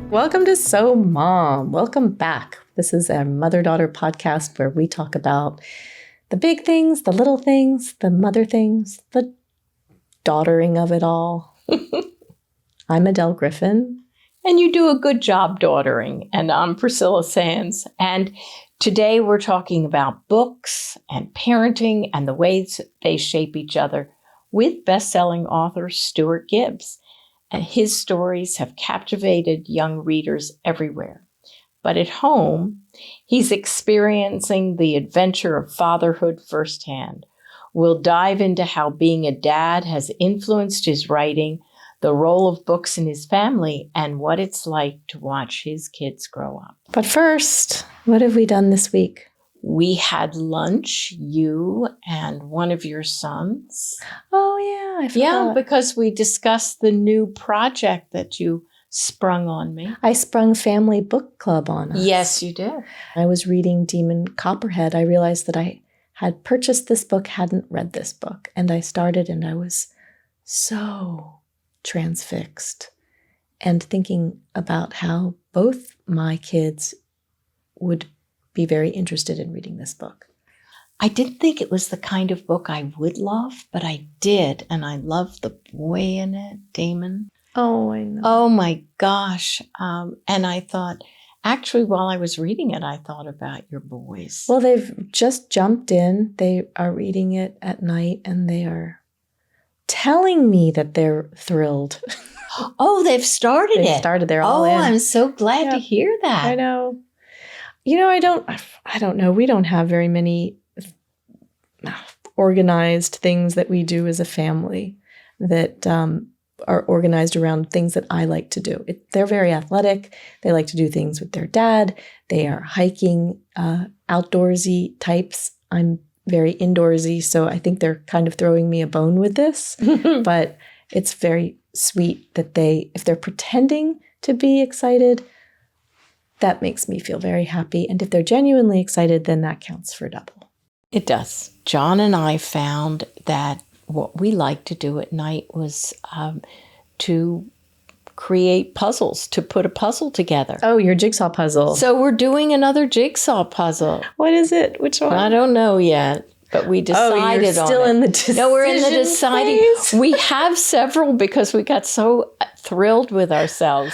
Welcome to So Mom. Welcome back. This is a mother-daughter podcast where we talk about the big things, the little things, the mother things, the daughtering of it all. I'm Adele Griffin. And you do a good job daughtering. And I'm Priscilla Sands. And today we're talking about books and parenting and the ways they shape each other with best-selling author Stuart Gibbs. And his stories have captivated young readers everywhere. But at home, he's experiencing the adventure of fatherhood firsthand. We'll dive into how being a dad has influenced his writing, the role of books in his family, and what it's like to watch his kids grow up. But first, what have we done this week? We had lunch, you and one of your sons. Oh, yeah, I forgot. Yeah, because we discussed the new project that you sprung on me. I sprung family book club on us. Yes, you did. I was reading Demon Copperhead. I realized that I had purchased this book, hadn't read this book. And I started and I was so transfixed and thinking about how both my kids would be very interested in reading this book. I didn't think it was the kind of book I would love, but I did. And I loved the boy in it, Damon. Oh, I know. Oh, my gosh. And I thought, actually, while I was reading it, I thought about your boys. Well, they've just jumped in. They are reading it at night, and they are telling me that they're thrilled. Oh, they've started They've started. They're all in. Oh, I'm so glad to hear that. I know. You know, I don't know. We don't have very many organized things that we do as a family that are organized around things that I like to do. They're very athletic. They like to do things with their dad. They are hiking, outdoorsy types. I'm very indoorsy, so I think they're kind of throwing me a bone with this. But it's very sweet that if they're pretending to be excited, that makes me feel very happy. And if they're genuinely excited, then that counts for double. It does. John and I found that what we liked to do at night was to create puzzles, to put a puzzle together. Oh, your jigsaw puzzle. So we're doing another jigsaw puzzle. What is it? Which one? I don't know yet. But we decided on it. You're still in the decision No, we're in the deciding. phase. We have several because we got so thrilled with ourselves.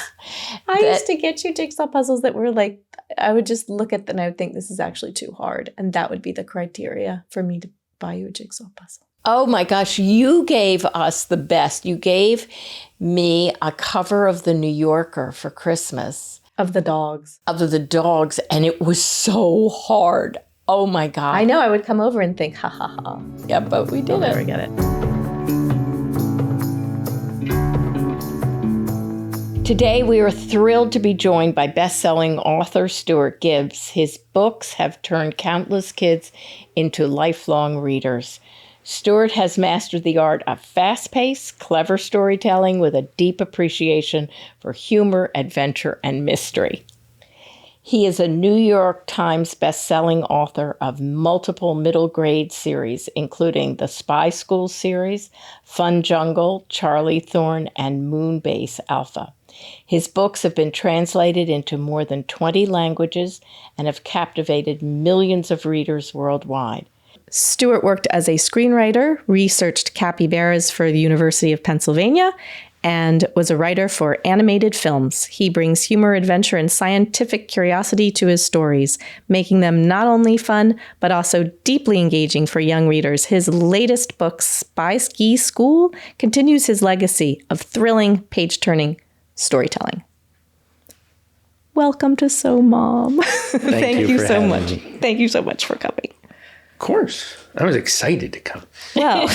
I used to get you jigsaw puzzles that were like, I would just look at them and I would think this is actually too hard. And that would be the criteria for me to buy you a jigsaw puzzle. Oh my gosh, you gave us the best. You gave me a cover of the New Yorker for Christmas. Of the dogs. Of the dogs. And it was so hard. Oh my God. I know. I would come over and think, ha ha ha. Yeah, but we did I'll never get it. Today, we are thrilled to be joined by best-selling author Stuart Gibbs. His books have turned countless kids into lifelong readers. Stuart has mastered the art of fast-paced, clever storytelling with a deep appreciation for humor, adventure, and mystery. He is a New York Times best-selling author of multiple middle-grade series, including the Spy School series, FunJungle, Charlie Thorne, and Moonbase Alpha. His books have been translated into more than 20 languages and have captivated millions of readers worldwide. Stuart worked as a screenwriter, researched capybaras for the University of Pennsylvania, and was a writer for animated films. He brings humor, adventure, and scientific curiosity to his stories, making them not only fun, but also deeply engaging for young readers. His latest book, Spy School, continues his legacy of thrilling, page-turning storytelling. Welcome to So Mom. Thank you so much. Me. Thank you so much for coming. Of course. I was excited to come. Well,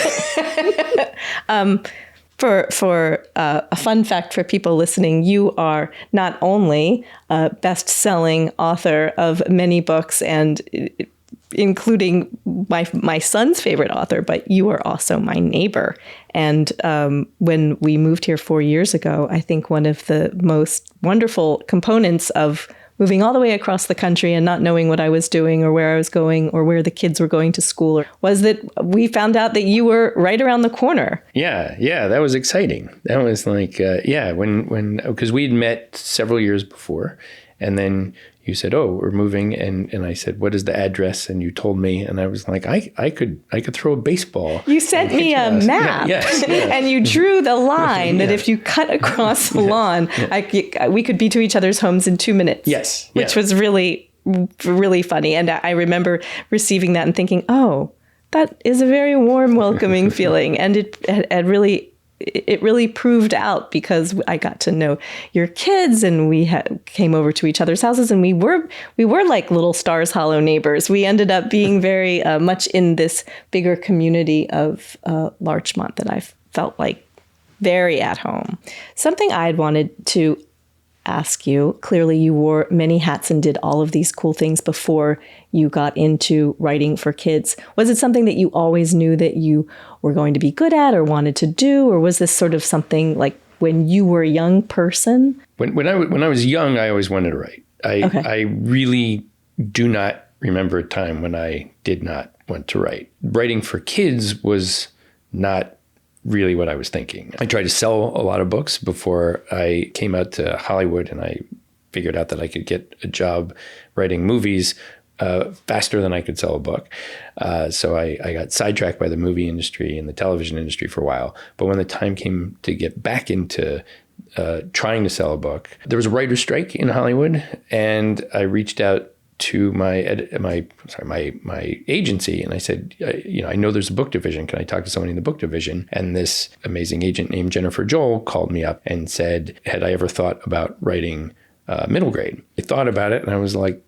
For a fun fact for people listening, you are not only a best-selling author of many books, and including my son's favorite author, but you are also my neighbor. And when we moved here 4 years ago, I think one of the most wonderful components of moving all the way across the country and not knowing what I was doing or where I was going or where the kids were going to school, was that we found out that you were right around the corner. Yeah, that was exciting. That was like, because we'd met several years before, and then you said, "Oh, we're moving," and I said, "What is the address?" And you told me, and I was like, "I could throw a baseball." You sent me a map, and you drew the line that if you cut across the lawn, we could be to each other's homes in 2 minutes. Yes, which was really, really funny. And I remember receiving that and thinking, "Oh, that is a very warm, welcoming feeling," and it really proved out because I got to know your kids, and we came over to each other's houses, and we were like little Stars Hollow neighbors. We ended up being very much in this bigger community of Larchmont that I felt like very at home. Something I had wanted to ask you, clearly you wore many hats and did all of these cool things before you got into writing for kids. Was it something that you always knew that you were going to be good at or wanted to do? Or was this sort of something like when you were a young person? When I was young, I always wanted to write. I really do not remember a time when I did not want to write. Writing for kids was not really what I was thinking. I tried to sell a lot of books before I came out to Hollywood, and I figured out that I could get a job writing movies faster than I could sell a book. So I got sidetracked by the movie industry and the television industry for a while. But when the time came to get back into trying to sell a book, there was a writer's strike in Hollywood, and I reached out to my agency, and I said, I know there's a book division. Can I talk to somebody in the book division? And this amazing agent named Jennifer Joel called me up and said, had I ever thought about writing middle grade? I thought about it, and I was like,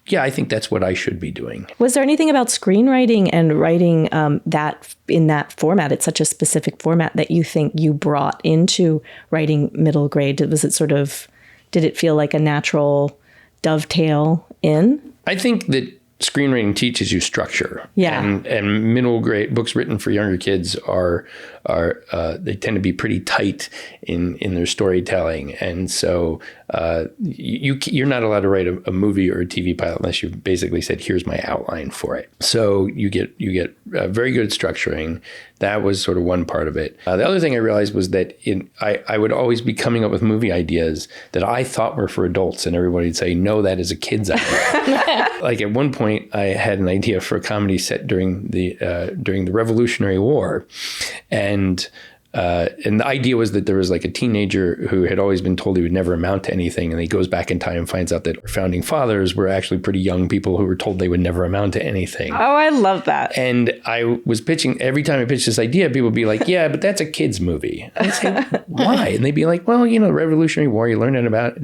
yeah, I think that's what I should be doing. Was there anything about screenwriting and writing that in that format, it's such a specific format, that you think you brought into writing middle grade? Was it did it feel like a natural dovetail in? I think that screenwriting teaches you structure. Yeah. And middle grade books written for younger kids are they tend to be pretty tight in their storytelling. And so you're not allowed to write a movie or a TV pilot unless you've basically said, here's my outline for it. So you get very good at structuring. That was sort of one part of it. The other thing I realized was that I would always be coming up with movie ideas that I thought were for adults, and everybody would say, no, that is a kid's idea. Like at one point, I had an idea for a comedy set during the Revolutionary War, and the idea was that there was like a teenager who had always been told he would never amount to anything, and he goes back in time and finds out that our founding fathers were actually pretty young people who were told they would never amount to anything. Oh, I love that. And I was pitching, every time I pitched this idea, people would be like, yeah, but that's a kid's movie. I'd say, why? And they'd be like, well, the Revolutionary War, you learn about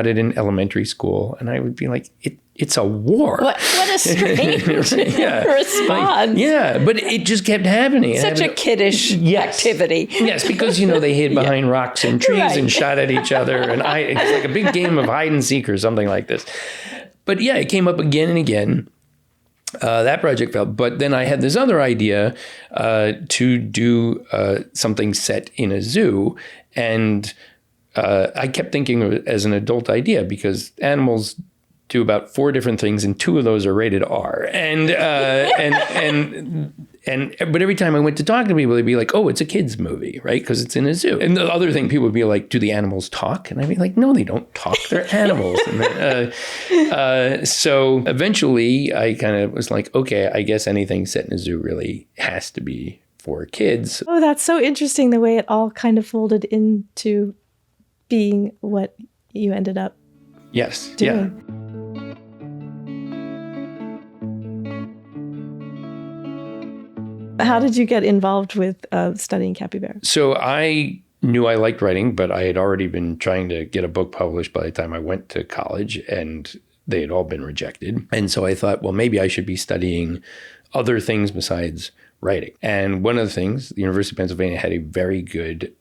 it in elementary school. And I would be like, it's a war. What a strange response. But it just kept happening. Such a kiddish activity. Yes, because, they hid behind rocks and trees and shot at each other. And it's like a big game of hide and seek or something like this. But yeah, it came up again and again. That project failed. But then I had this other idea to do something set in a zoo. And I kept thinking of it as an adult idea because animals do about 4 different things, and 2 of those are rated R. But every time I went to talk to people, they'd be like, "Oh, it's a kids' movie, right? Because it's in a zoo." And the other thing, people would be like, "Do the animals talk?" And I'd be like, "No, they don't talk. They're animals." So eventually, I kind of was like, "Okay, I guess anything set in a zoo really has to be for kids." Oh, that's so interesting, the way it all kind of folded into being what you ended up doing. Yeah. How did you get involved with studying capybara? So I knew I liked writing, but I had already been trying to get a book published by the time I went to college, and they had all been rejected. And so I thought, well, maybe I should be studying other things besides writing. And one of the things, the University of Pennsylvania had a very good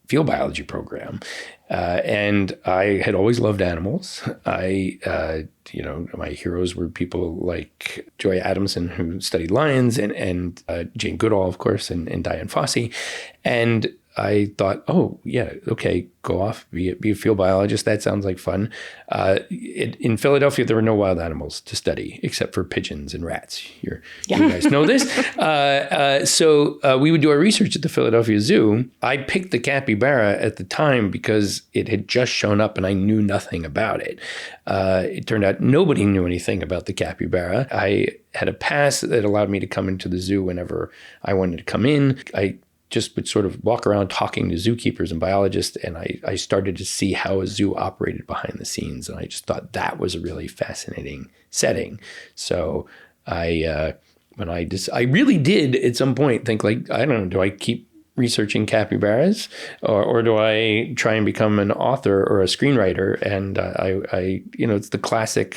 field biology program. And I had always loved animals. My heroes were people like Joy Adamson, who studied lions, and Jane Goodall, of course, and Diane Fossey. And I thought, oh, yeah, okay, go off, be a field biologist. That sounds like fun. In Philadelphia, there were no wild animals to study except for pigeons and rats. You guys know this. So we would do our research at the Philadelphia Zoo. I picked the capybara at the time because it had just shown up and I knew nothing about it. It turned out nobody knew anything about the capybara. I had a pass that allowed me to come into the zoo whenever I wanted to come in. I just would sort of walk around talking to zookeepers and biologists, and I started to see how a zoo operated behind the scenes, and I just thought that was a really fascinating setting. So I really did at some point think, like, I don't know, do I keep researching capybaras or do I try and become an author or a screenwriter? And it's the classic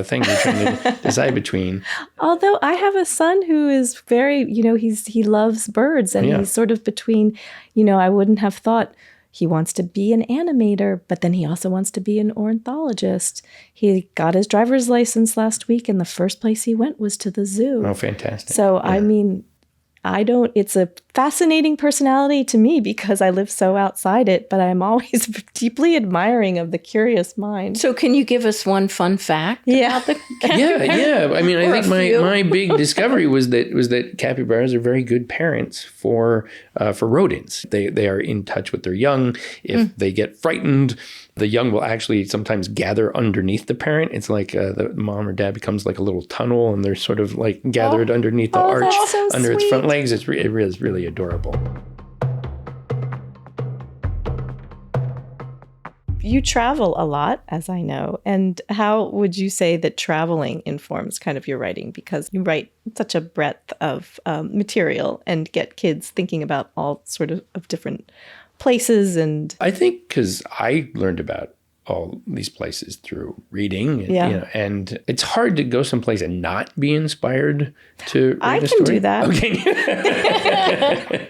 thing you're trying to decide between. Although I have a son who is very, he loves birds, and he's sort of between, I wouldn't have thought he wants to be an animator, but then he also wants to be an ornithologist. He got his driver's license last week, and the first place he went was to the zoo. Oh, fantastic. So, yeah. I mean, it's a fascinating personality to me because I live so outside it, but I'm always deeply admiring of the curious mind. So can you give us one fun fact about the capybara? Yeah. I mean, I think my big discovery was that capybaras are very good parents for rodents. They are in touch with their young. If they get frightened, the young will actually sometimes gather underneath the parent. It's like the mom or dad becomes like a little tunnel, and they're sort of like gathered underneath the arch under its front legs. It is really adorable. You travel a lot, as I know. And how would you say that traveling informs kind of your writing? Because you write such a breadth of material and get kids thinking about all sort of different places. And I think because I learned about all these places through reading. And it's hard to go someplace and not be inspired to write a story. I can do that.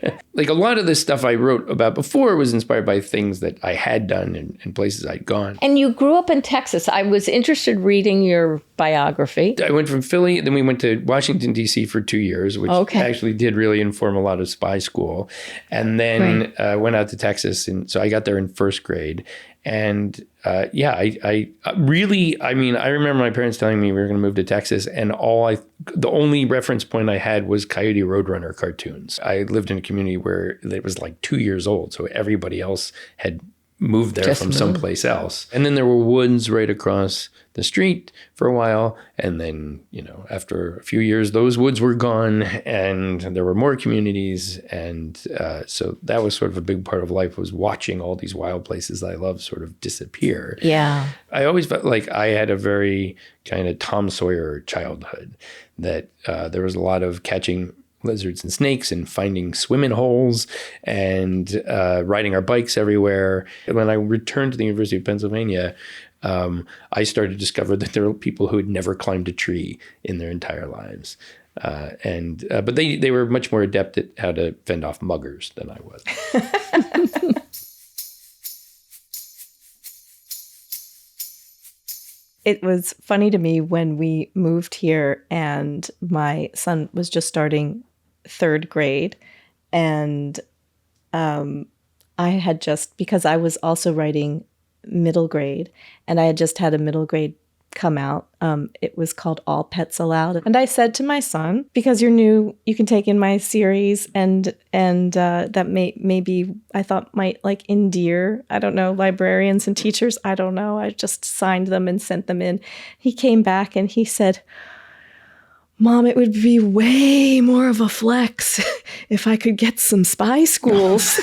Okay. Like a lot of the stuff I wrote about before was inspired by things that I had done and places I'd gone. And you grew up in Texas. I was interested reading your biography. I went from Philly, then we went to Washington, D.C. for 2 years, which actually did really inform a lot of spy school. And then went out to Texas. And so I got there in first grade. And I remember my parents telling me we were going to move to Texas, and the only reference point I had was Coyote Roadrunner cartoons. I lived in a community where it was like 2 years old, so everybody else had moved there from someplace else. And then there were woods right across the street for a while. And then, after a few years, those woods were gone and there were more communities. And so that was sort of a big part of life, was watching all these wild places I love sort of disappear. Yeah. I always felt like I had a very kind of Tom Sawyer childhood, that there was a lot of catching lizards and snakes and finding swimming holes and riding our bikes everywhere. When I returned to the University of Pennsylvania, I started to discover that there were people who had never climbed a tree in their entire lives. But they were much more adept at how to fend off muggers than I was. It was funny to me when we moved here and my son was just starting third grade, and I had because I was also writing middle grade, and I had just had a middle grade come out. It was called All Pets Allowed, and I said to my son, because you're new, you can take in my series, and that maybe I thought might like endear, I don't know, librarians and teachers. I don't know. I just signed them and sent them in. He came back and he said, "Mom, it would be way more of a flex if I could get some spy schools."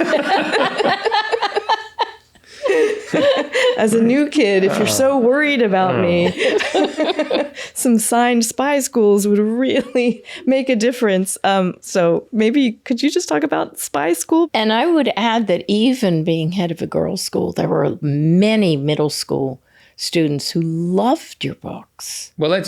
As a new kid, if you're so worried about me, some signed spy schools would really make a difference. So maybe could you just talk about spy school? And I would add that even being head of a girls' school, there were many middle school students who loved your books. Well,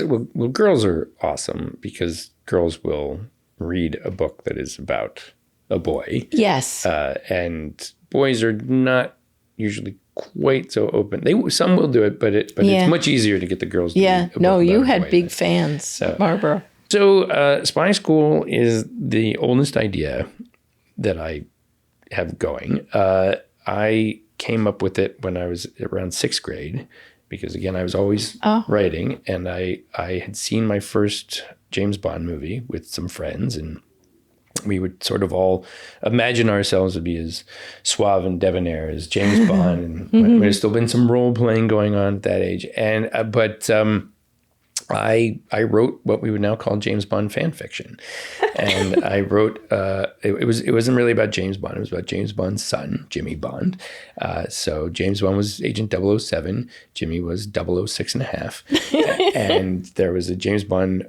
girls are awesome because girls will read a book that is about a boy. Yes. And boys are not usually quite so open. Some will do it, but it's much easier to get the girls to read a book you about had a boy. big fans, Barbara. So spy school is the oldest idea that I have going. I came up with it when I was around 6th grade, because again, I was always writing, and I had seen my first James Bond movie with some friends, and we would sort of all imagine ourselves to be as suave and debonair as James Bond. And there's still been some role playing going on at that age. And, I wrote what we would now call James Bond fan fiction. And I wrote, it wasn't really about James Bond. It was about James Bond's son, Jimmy Bond. So James Bond was Agent 007. Jimmy was 006.5. And there was a James Bond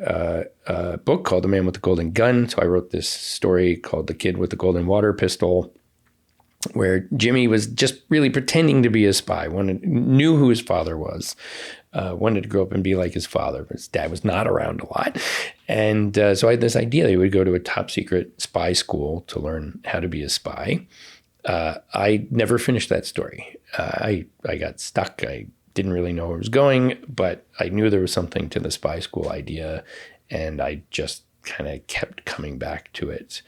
book called The Man with the Golden Gun. So I wrote this story called The Kid with the Golden Water Pistol, where Jimmy was just really pretending to be a spy, knew who his father was, wanted to grow up and be like his father, but his dad was not around a lot. And so I had this idea that he would go to a top secret spy school to learn how to be a spy. I never finished that story. I got stuck. I didn't really know where it was going, but I knew there was something to the spy school idea, and I just kind of kept coming back to it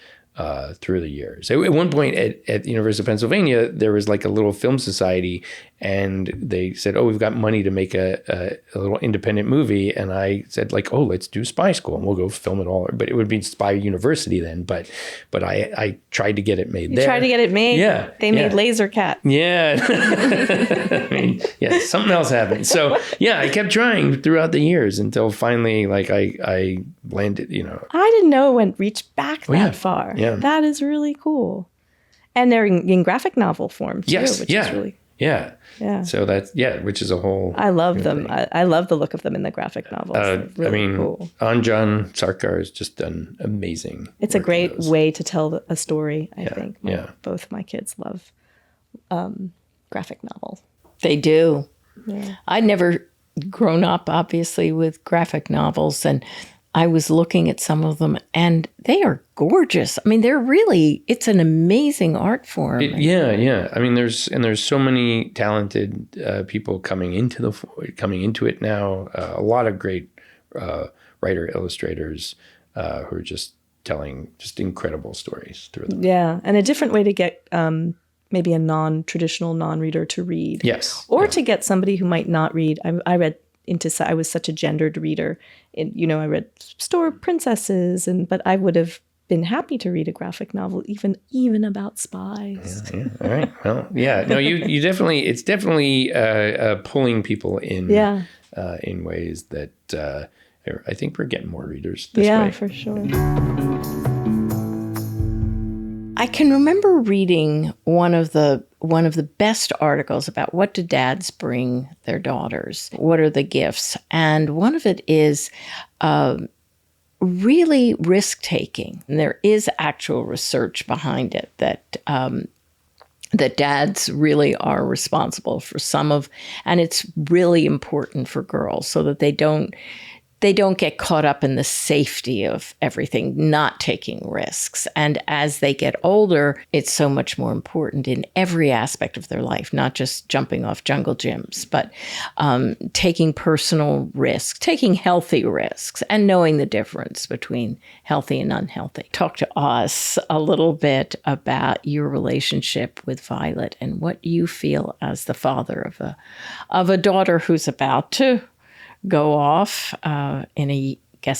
through the years. At one point at the University of Pennsylvania, there was like a little film society, and they said, "Oh, we've got money to make a little independent movie." And I said, like, "Oh, let's do Spy School, and we'll go film it all." But it would be Spy University then. But I tried to get it made there. You tried to get it made? Yeah. They made Laser Cat. Yeah. I mean, yeah, something else happened. So yeah, I kept trying throughout the years until finally, like, I landed, I didn't know it went reach back that far. Yeah. That is really cool. And they're in graphic novel form too, Yes. which is really Yeah. Yeah. So that's, which is a whole. I love them. I love the look of them in the graphic novels. Really cool. Anjan Sarkar has just done amazing. It's a great way to tell a story, I think. Both my kids love graphic novels. They do. Yeah. I'd never grown up, obviously, with graphic novels, and I was looking at some of them, and they are gorgeous. I mean, it's an amazing art form. Yeah. I mean, there's so many talented people coming into it now. A lot of great writer illustrators who are just telling just incredible stories through them. Yeah, and a different way to get maybe a non-traditional non-reader to read. Yes. Or to get somebody who might not read. I was such a gendered reader. I read Store Princesses, but I would have been happy to read a graphic novel, even about spies. Yeah. All right. Well, yeah. No, you definitely. It's definitely pulling people in. Yeah. In ways that I think we're getting more readers this way. Yeah, for sure. I can remember reading one of the best articles about what do dads bring their daughters? What are the gifts? And one of it is really risk-taking. And there is actual research behind it that dads really are responsible for and it's really important for girls so that they don't get caught up in the safety of everything, not taking risks. And as they get older, it's so much more important in every aspect of their life, not just jumping off jungle gyms, but taking personal risks, taking healthy risks, and knowing the difference between healthy and unhealthy. Talk to us a little bit about your relationship with Violet and what you feel as the father of a daughter who's about to go off in a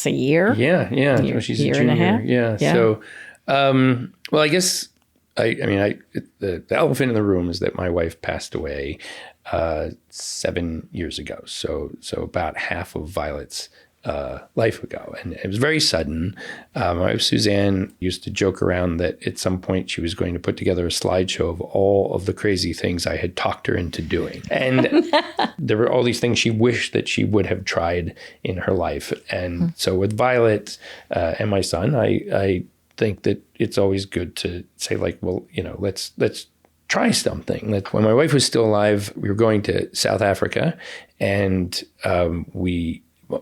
year. Yeah. She's a junior. And a half. Yeah. So, well, I guess the elephant in the room is that my wife passed away 7 years ago. So about half of Violet's life ago. And it was very sudden. My wife, Suzanne, used to joke around that at some point she was going to put together a slideshow of all of the crazy things I had talked her into doing. And there were all these things she wished that she would have tried in her life. And so with Violet and my son, I think that it's always good to say, like, well, let's try something. When my wife was still alive, we were going to South Africa, and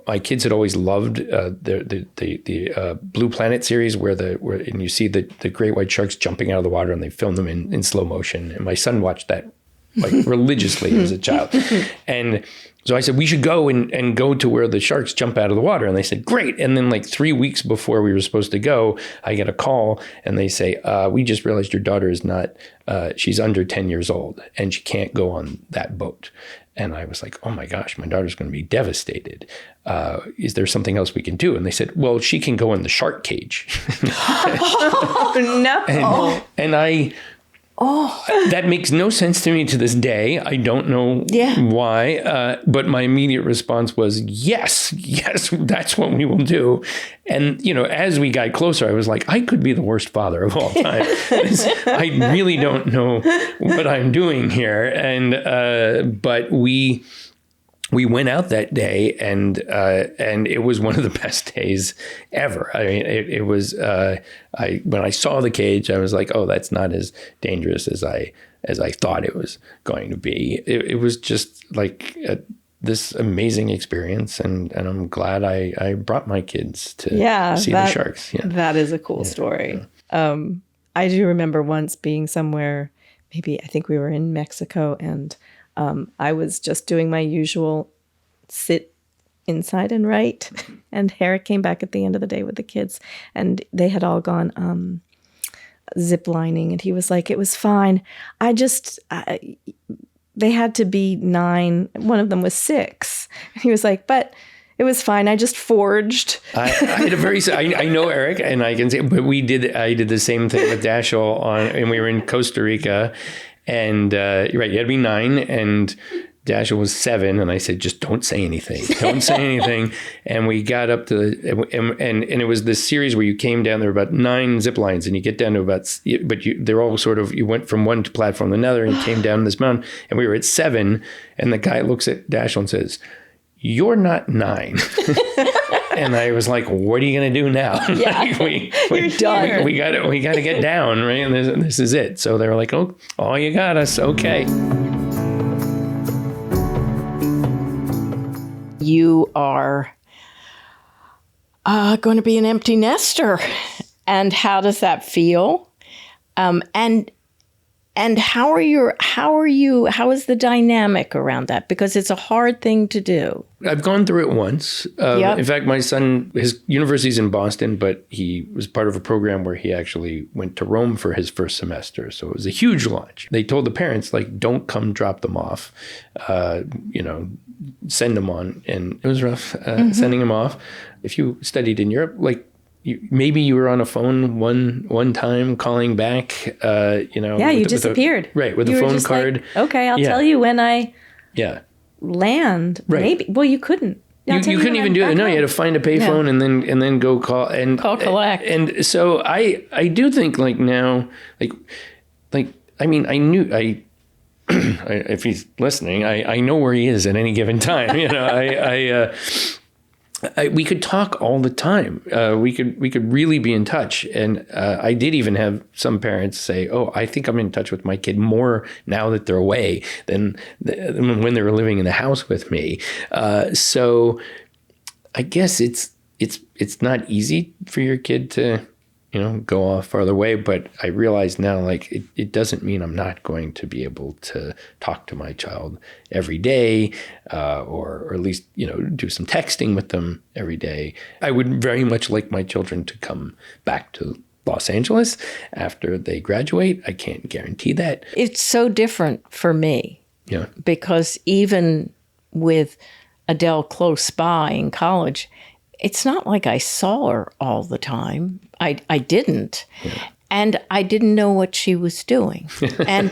my kids had always loved the Blue Planet series where you see the great white sharks jumping out of the water and they film them in slow motion. And my son watched that like religiously as a child. And so I said, we should go and go to where the sharks jump out of the water. And they said, great. And then like 3 weeks before we were supposed to go, I get a call and they say, we just realized your daughter is not, she's under 10 years old and she can't go on that boat. And I was like, oh my gosh, my daughter's going to be devastated. Is there something else we can do? And they said, well, she can go in the shark cage. Oh, no. And I... that makes no sense to me to this day. I don't know why, but my immediate response was, yes, that's what we will do. And, you know, as we got closer, I was like, I could be the worst father of all time. I really don't know what I'm doing here. And, but we went out that day and it was one of the best days ever. I mean, it was, when I saw the cage, I was like, oh, that's not as dangerous as I thought it was going to be. It was just like this amazing experience. And I'm glad I brought my kids to see the sharks. Yeah. That is a cool story. Yeah. I do remember once being somewhere, maybe I think we were in Mexico, and I was just doing my usual sit inside and write. And Eric came back at the end of the day with the kids, and they had all gone zip lining. And he was like, it was fine. They had to be 9. One of them was 6. And he was like, but it was fine. I just forged. I had a very, I know Eric, and I can say, but I did the same thing with Dashiell and we were in Costa Rica. And you're right, you had to be 9, and Dashiell was 7, and I said, just don't say anything. Don't say anything. And we got up to and it was this series where you came down, there were about 9 zip lines, and you get down to about, but they're all sort of, you went from one platform to another, and you came down this mountain, and we were at 7, and the guy looks at Dashiell and says, you're not 9. And I was like, what are you going to do now? Yeah, you're done. We got to get down, right? And this is it. So they were like, oh, you got us. Okay. You are going to be an empty nester. And how does that feel? And how is the dynamic around that? Because it's a hard thing to do. I've gone through it once. In fact, my son, his university's in Boston, but he was part of a program where he actually went to Rome for his first semester. So it was a huge launch. They told the parents, like, don't come drop them off, send them on. And it was rough sending them off. If you studied in Europe, like, maybe you were on a phone one time calling back, you disappeared. With a phone card. Like, okay, I'll tell you when I land. Right. Maybe. Well, you couldn't. You couldn't even do that. No, you had to find a payphone and then go call and call collect. And so I do think like now, I mean, I knew if he's listening, I know where he is at any given time. We could talk all the time. We could really be in touch. And I did even have some parents say, oh, I think I'm in touch with my kid more now that they're away than when they were living in the house with me. So I guess it's not easy for your kid to, go off farther away. But I realize now, like, it doesn't mean I'm not going to be able to talk to my child every day, or at least, do some texting with them every day. I would very much like my children to come back to Los Angeles after they graduate. I can't guarantee that. It's so different for me. Yeah. Because even with Adele close by in college, it's not like I saw her all the time. I didn't. Yeah. And I didn't know what she was doing. And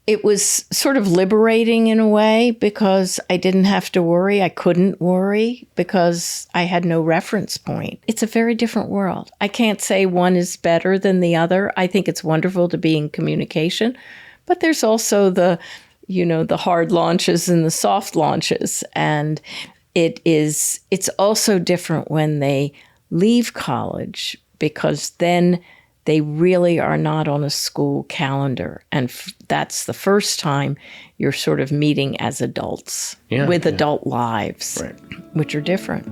it was sort of liberating in a way because I didn't have to worry. I couldn't worry because I had no reference point. It's a very different world. I can't say one is better than the other. I think it's wonderful to be in communication. But there's also the hard launches and the soft launches. And it's also different when they leave college because then they really are not on a school calendar. And that's the first time you're sort of meeting as adults with adult lives, right, which are different.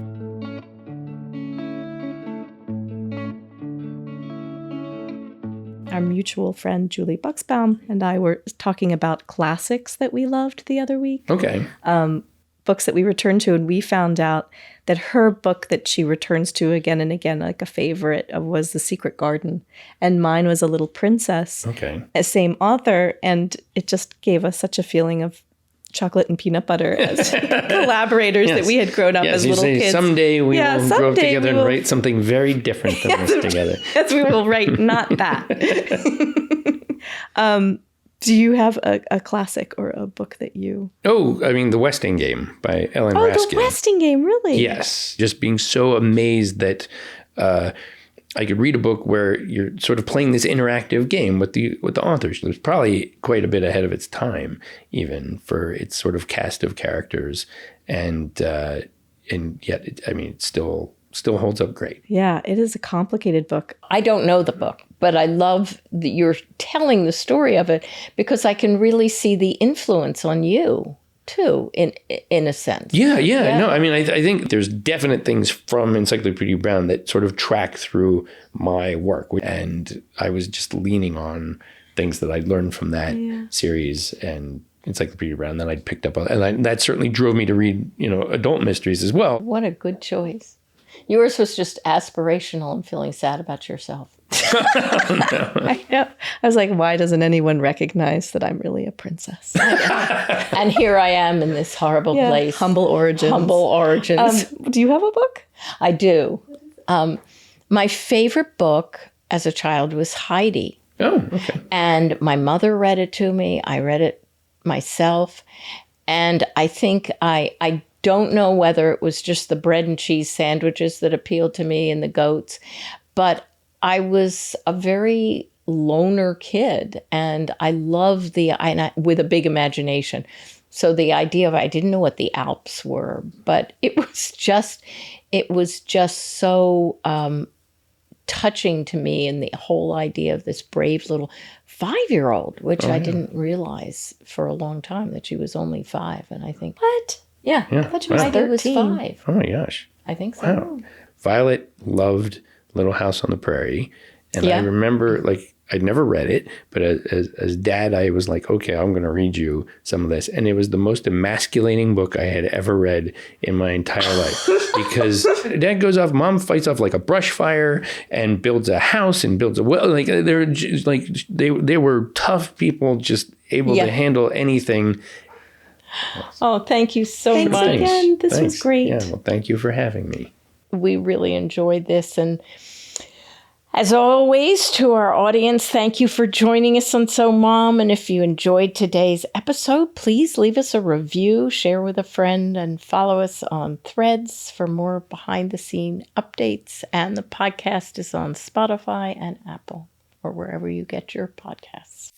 our mutual friend Julie Buxbaum and I were talking about classics that we loved the other week. Okay. Books that we returned to, and we found out that her book that she returns to again and again, like a favorite, was The Secret Garden, and mine was A Little Princess. Okay. Same author, and it just gave us such a feeling of chocolate and peanut butter as collaborators that we had grown up as little kids. Someday we will grow up together and write something very different than this together. Yes, we will write not that. Do you have a classic or a book that you... Oh, I mean, The Westing Game by Ellen Raskin. Oh, The Westing Game, really? Yes. Just being so amazed that I could read a book where you're sort of playing this interactive game with the authors. It was probably quite a bit ahead of its time, even for its sort of cast of characters. And yet, it still holds up great. Yeah, it is a complicated book. I don't know the book, but I love that you're telling the story of it because I can really see the influence on you too, in a sense. Yeah. No, I think there's definite things from Encyclopedia Brown that sort of track through my work. And I was just leaning on things that I'd learned from that series and Encyclopedia Brown that I'd picked up on. And that certainly drove me to read, adult mysteries as well. What a good choice. Yours was just aspirational and feeling sad about yourself. I know. I was like, why doesn't anyone recognize that I'm really a princess? And here I am in this horrible place. Humble origins. Do you have a book? I do. My favorite book as a child was Heidi. Oh, okay. And my mother read it to me. I read it myself. And I think I don't know whether it was just the bread and cheese sandwiches that appealed to me and the goats, but I was a very loner kid, and I loved with a big imagination. So the idea of, I didn't know what the Alps were, but it was just so touching to me, and the whole idea of this brave little 5-year-old, which I didn't realize for a long time that she was only 5. And I think, what? Yeah. I thought she was 13. Was 5. Oh my gosh. I think so. Wow. Violet loved Little House on the Prairie. And I remember, I'd never read it, but as dad, I was like, okay, I'm going to read you some of this. And it was the most emasculating book I had ever read in my entire life. Because dad goes off, mom fights off like a brush fire and builds a house and builds a well. They were tough people, just able to handle anything. Oh, thank you so much. Thanks again. This was great. Yeah, well, thank you for having me. We really enjoyed this. And as always, to our audience, thank you for joining us on So Mom. And if you enjoyed today's episode, please leave us a review, share with a friend, and follow us on Threads for more behind-the-scene updates. And the podcast is on Spotify and Apple, or wherever you get your podcasts.